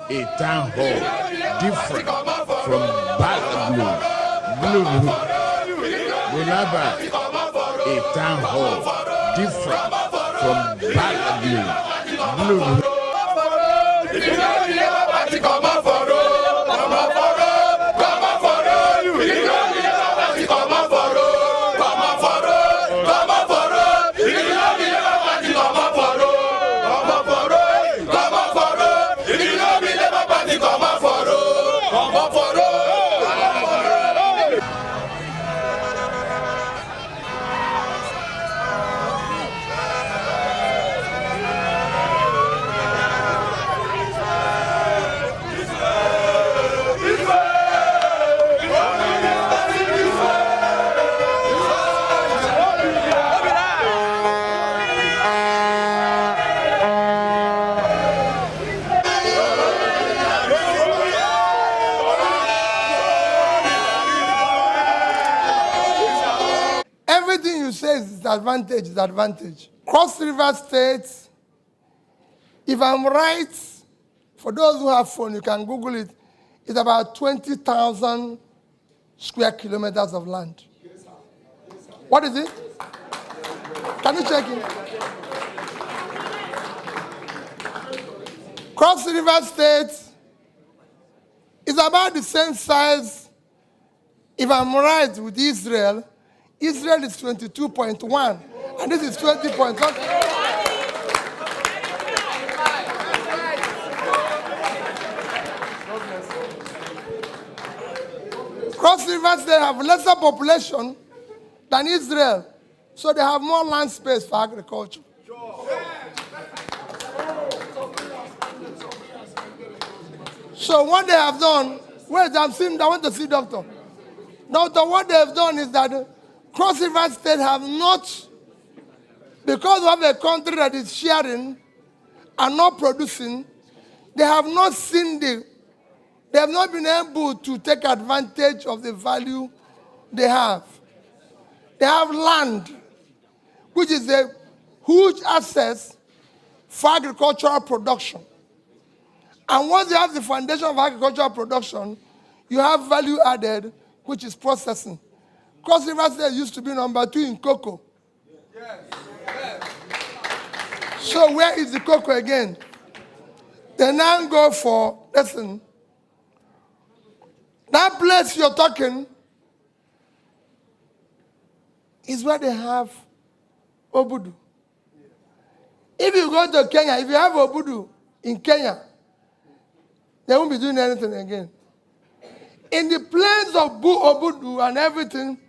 a town hall different from bad blue. A town hall different from bad blue. Everything you say is advantage. Cross River State, if I'm right, for those who have phone, you can Google it, it's about 20,000 square kilometers of land. What is it? Can you check it? Cross River State is about the same size, if I'm right, with Israel. Israel is 22.1, and this is 20.1. Cross River State have lesser population than Israel, so they have more land space for agriculture. So what they have done, wait, I want to see doctor. Doctor, what they have done is that Cross River State have not, because we have a country that is sharing and not producing, they have not been able to take advantage of the value they have. They have land, which is a huge asset for agricultural production. And once you have the foundation of agricultural production, you have value added, which is processing. Cross River State used to be number 2 in cocoa. Yes. Yes. So where is the cocoa again? They now go for, listen, that place you're talking is where they have obudu. If you go to Kenya, if you have obudu in Kenya, they won't be doing anything again. In the plains of obudu and everything,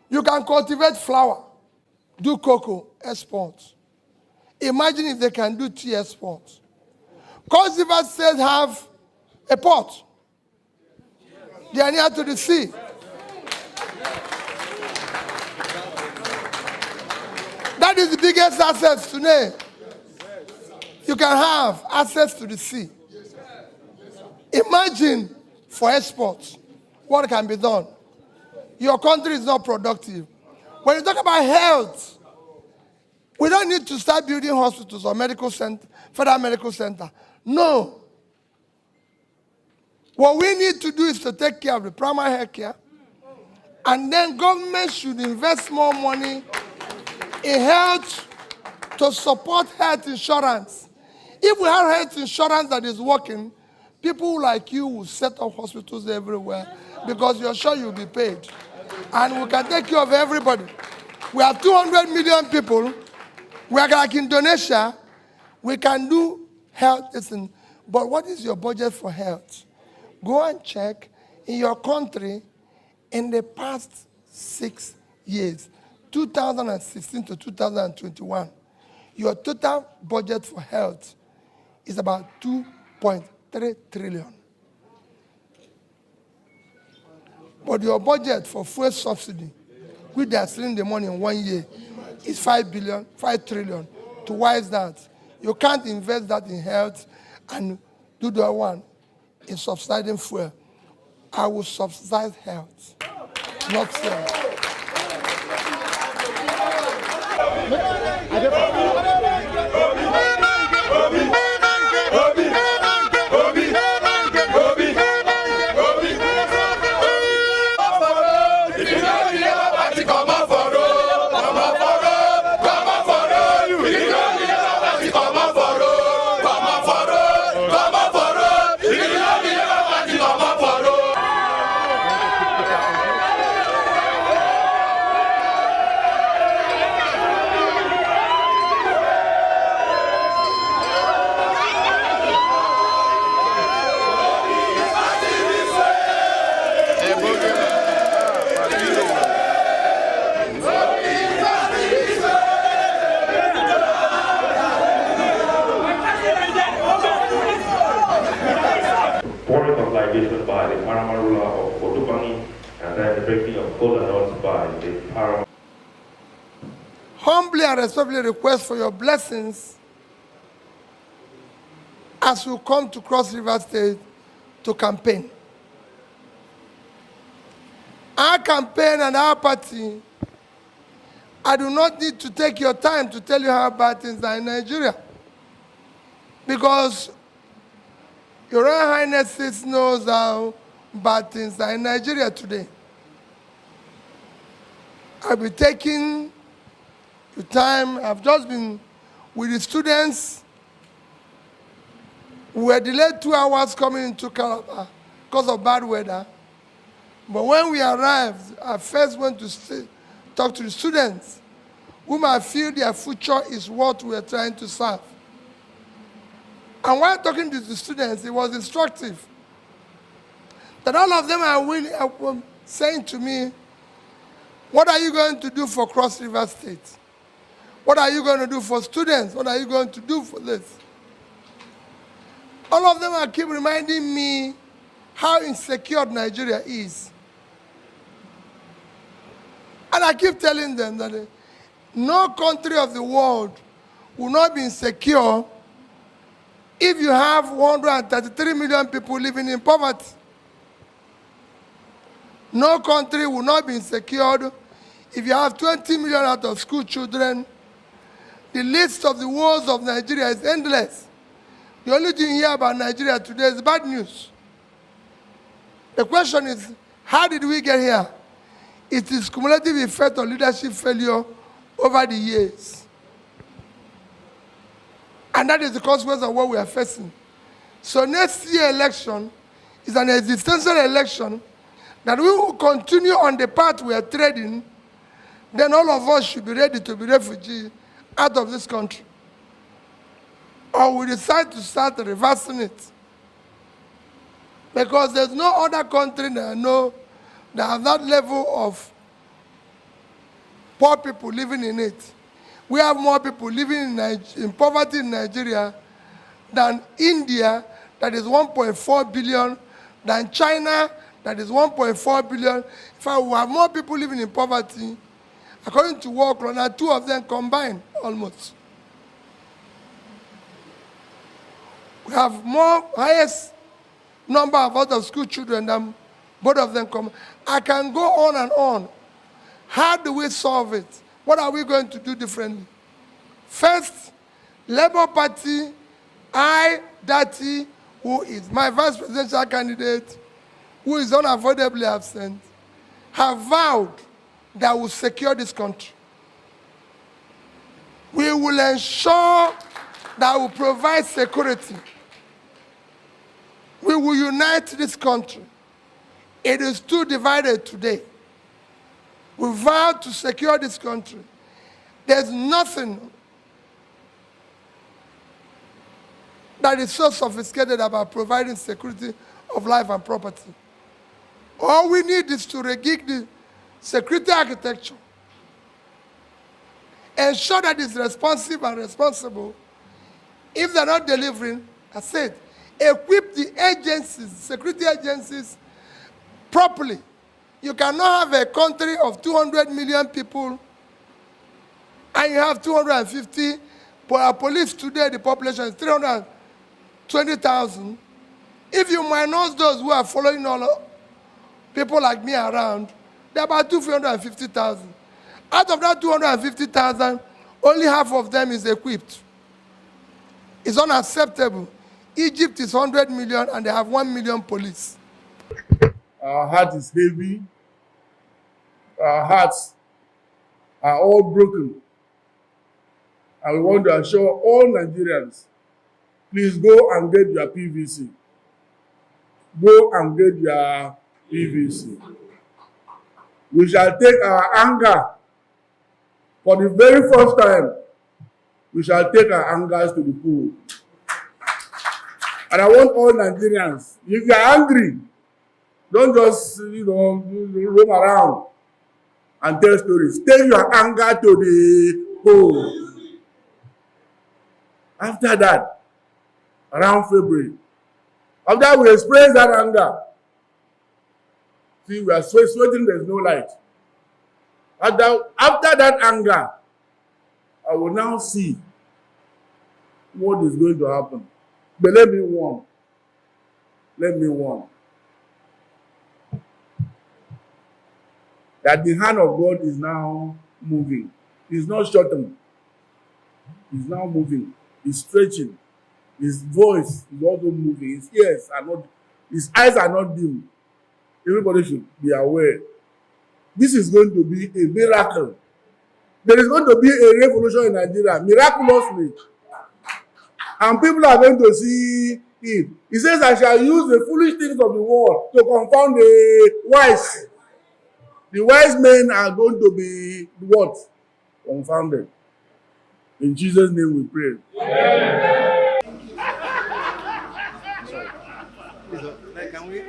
you can cultivate flour, do cocoa exports. Imagine if they can do tea exports. Cross River State have a port. They are near to the sea. That is the biggest asset today. You can have access to the sea. Imagine for exports, what can be done. Your country is not productive. When you talk about health, we don't need to start building hospitals or medical center, federal medical center. No. What we need to do is to take care of the primary health care, and then government should invest more money in health to support health insurance. If we have health insurance that is working, people like you will set up hospitals everywhere because you're sure you'll be paid. And we can take care of everybody. We have 200 million people. We are like Indonesia. We can do health. Listen, but what is your budget for health? Go and check in your country in the past 6 years, 2016 to 2021, your total budget for health is about 2.3 trillion. But your budget for fuel subsidy, which they are stealing the money in 1 year, is 5 trillion. To why is that? You can't invest that in health and do the other one in subsidizing fuel. I will subsidize health, not fuel. foreign colonization by the paramount ruler of Obi-Datti, and then the breaking of kola nuts by the paramount. Humbly and respectfully request for your blessings as we come to Cross River State to campaign. Our campaign and our party, I do not need to take your time to tell you how bad things are in Nigeria. Because Your Royal Highness knows how bad things are in Nigeria today. I'll be taking the time. I've just been with the students. We were delayed 2 hours coming into Calabar because of bad weather. But when we arrived, I first went to talk to the students, whom I feel their future is what we are trying to serve. And while talking to the students, it was instructive that all of them are saying to me, what are you going to do for Cross River State? What are you going to do for students? What are you going to do for this? All of them are keep reminding me how insecure Nigeria is. And I keep telling them that no country of the world will not be insecure if you have 133 million people living in poverty. No country will not be insecure if you have 20 million out of school children. The list of the woes of Nigeria is endless. The only thing you hear about Nigeria today is bad news. The question is, how did we get here? It is cumulative effect of leadership failure over the years. And that is the consequence of what we are facing. So next year election is an existential election that we will continue on the path we are treading. Then all of us should be ready to be refugees out of this country. Or we decide to start reversing it. Because there's no other country that I know that have that level of poor people living in it. We have more people living in poverty in Nigeria than India, that is 1.4 billion, than China, that is 1.4 billion. In fact, we have more people living in poverty, according to World Corner, 2 of them combined almost. We have highest number of out-of-school children than both of them combined. I can go on and on. How do we solve it? What are we going to do differently? First, Labour Party, Datti, who is my vice presidential candidate, who is unavoidably absent, have vowed that we will secure this country. We will ensure that we will provide security. We will unite this country. It is too divided today. We vow to secure this country. There's nothing that is so sophisticated about providing security of life and property. All we need is to regig the security architecture, ensure that it's responsive and responsible. If they're not delivering, I said, equip the agencies, security agencies, properly. You cannot have a country of 200 million people and you have 250. For our police today, the population is 320,000. If you minus those who are following all people like me around, they're about 250,000. Out of that 250,000, only half of them is equipped. It's unacceptable. Egypt is 100 million and they have 1 million police. Our heart is heavy. Our hearts are all broken. And we want to assure all Nigerians, please go and get your PVC. Go and get your PVC. We shall take our anger. For the very first time, we shall take our angers to the pool. And I want all Nigerians, if you are angry, don't just, roam around and tell stories. Take your anger to the pool. After that, around February, After we express that anger, see, we are sweating, there's no light. After that anger, I will now see what is going to happen. But let me warn. That the hand of God is now moving. It's not shortened. It's now moving. It's stretching. His voice is also moving. His eyes are not dim. Everybody should be aware. This is going to be a miracle. There is going to be a revolution in Nigeria, miraculously. And people are going to see it. He says, I shall use the foolish things of the world to confound the wise. The wise men are going to be what? Confounded. In Jesus' name we pray. Amen. Can we?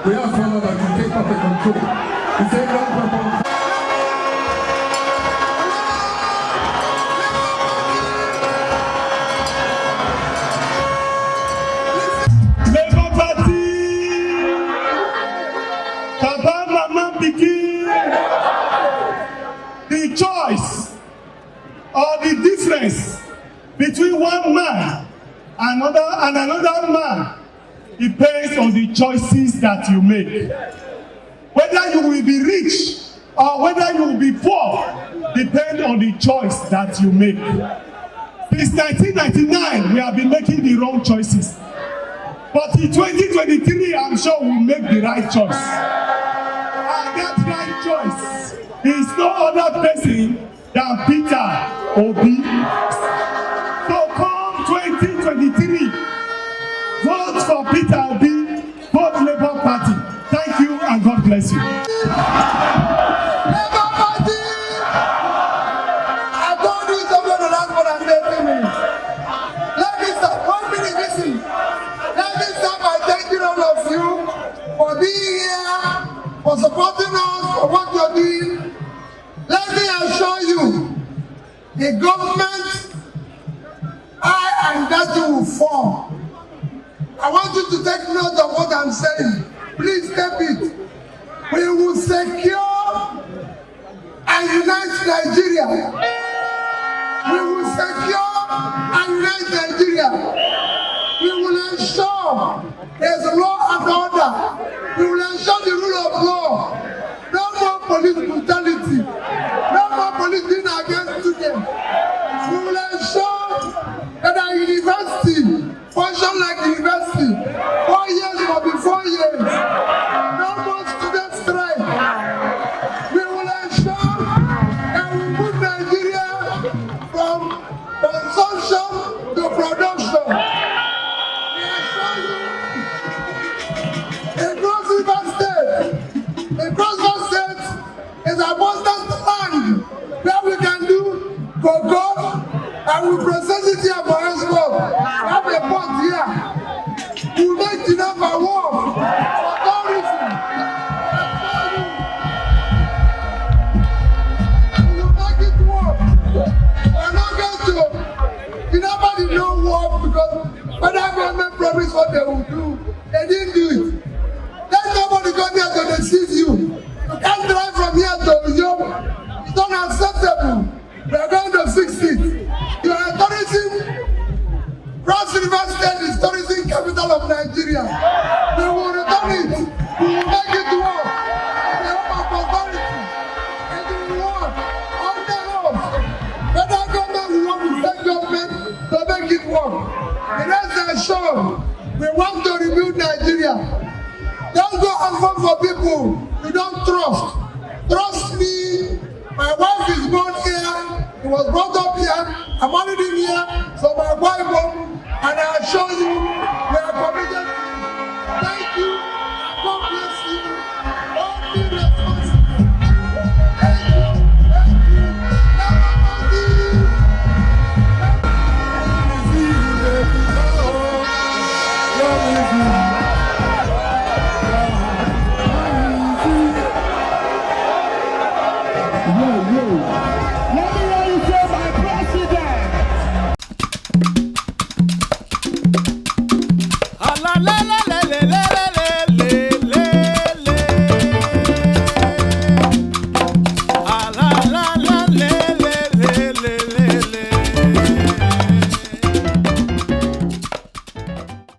We ask Father that you take perfect control. We say, Labour Party, Papa, Mama, Pikin, the choice or the difference between one man and another man depends on the choices that you make. Whether you will be rich or whether you will be poor depends on the choice that you make. Since 1999, we have been making the wrong choices. But in 2023, I'm sure we'll make the right choice. And that right choice is no other person than Peter Obi. So come 2023, vote for Peter Obi, vote Labour Party. Thank you and God bless you. Labour Party! I told you something to last more than 30 minutes. Let me start. 1 minute, listen. Let me start by thanking all of you for being here, for supporting us, for what you're doing. Let me assure you, the government, ENDSears will form. I want you to take note of what I'm saying. Please take it. We will secure and unite Nigeria. We will secure and unite Nigeria. We will ensure There's law and order. We will ensure the rule of law. No more police brutality. No more police being against students. We will ensure that our university function like university. 4 years will be 4 years. No more student strike. We will ensure that we move Nigeria from consumption to production. We assure you, in Cross River State, is abundant land where we can do cocoa and we process it here for export. We have a port here. We make enough for work, for tourism. We will make it work. We're not going to. Nobody know work because federal government promised what they will do. They didn't do it. Let nobody come here to deceive you. You can't drive from here to Uyo. It's unacceptable. We are going to fix it. You are tourism. Cross River State is tourism capital of Nigeria. We will return it. We will make it work. The home of authority. It will work. On the house. Federal government will work with state government to make it work. The rest is sure. We want to rebuild Nigeria. Don't go and vote for people you don't trust. Trust me. My wife is born here. He was brought up here. I'm married in here. So my wife home. And I assure you, we are committed. Thank you. God bless you. Only responsibility.